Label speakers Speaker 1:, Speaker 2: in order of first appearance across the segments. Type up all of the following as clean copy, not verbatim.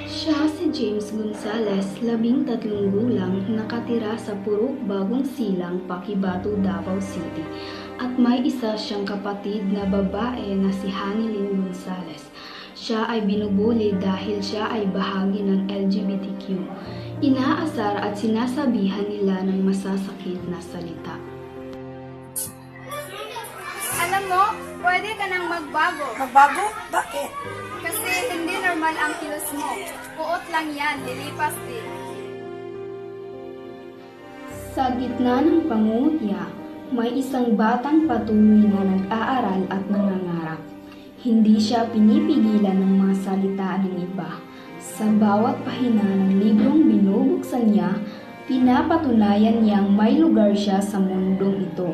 Speaker 1: Siya si James Gonzales, 13 gulang, nakatira sa Purok Bagong Silang, Pakibatu, Davao City. At may isa siyang kapatid na babae na si Hanilyn Gonzales. Siya ay binubuli dahil siya ay bahagi ng LGBTQ. Inaasar at sinasabihan nila ng masasakit na salita.
Speaker 2: Alam mo, pwede ka nang magbago.
Speaker 3: Magbago? Bakit?
Speaker 2: Kasi hindi normal ang kilos mo. Puot lang yan, lilipas din.
Speaker 1: Sa gitna ng pangungutya, may isang batang patuloy na nag-aaral at nangangarap. Hindi siya pinipigilan ng mga salita ng iba. Sa bawat pahina ng librong binubuksan niya, pinapatunayan niyang may lugar siya sa mundong ito.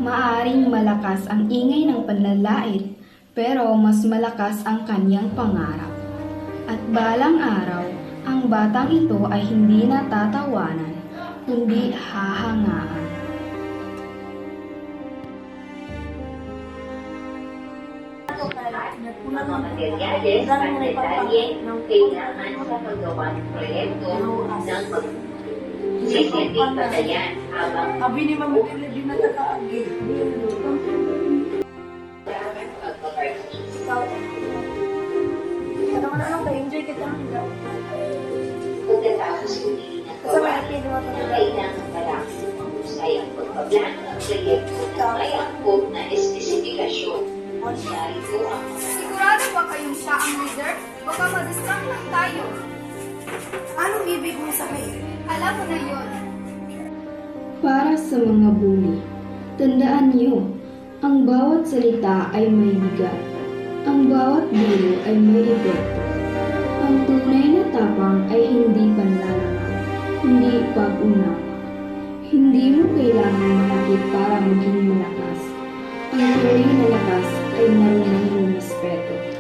Speaker 1: Maaring malakas ang ingay ng panlalait, pero mas malakas ang kanyang pangarap. At balang araw, ang batang ito ay hindi natatawanan, kundi hahangaan.
Speaker 4: Mga materyales at detalye kailangan sa paggawa ng proyekto ng CCTV batayan habang
Speaker 3: Sabi ni Mama Tila, di na takaagi. Ano ka na lang tayo, enjoy kita.
Speaker 4: pagkatapos hindi nagawa na kailangan malaki ng mahusay ang pagpaplano ng proyekto ng may angkop na espesifikasyon. Narito ang mga
Speaker 2: Sigurado ba kayong siya ang leader? Baka madistract lang tayo.
Speaker 3: Anong ibig mo sabihin?
Speaker 2: Alam mo na yun.
Speaker 1: Para sa mga bully, tandaan niyo, ang bawat salita ay may bigat. Ang bawat biro ay may epekto. Ang tunay na tapang ay hindi panlalaman, hindi pag-unawa. Hindi mo kailangan malakit para maging malakas. Ang tunay na lakas ay marunong rumispeto.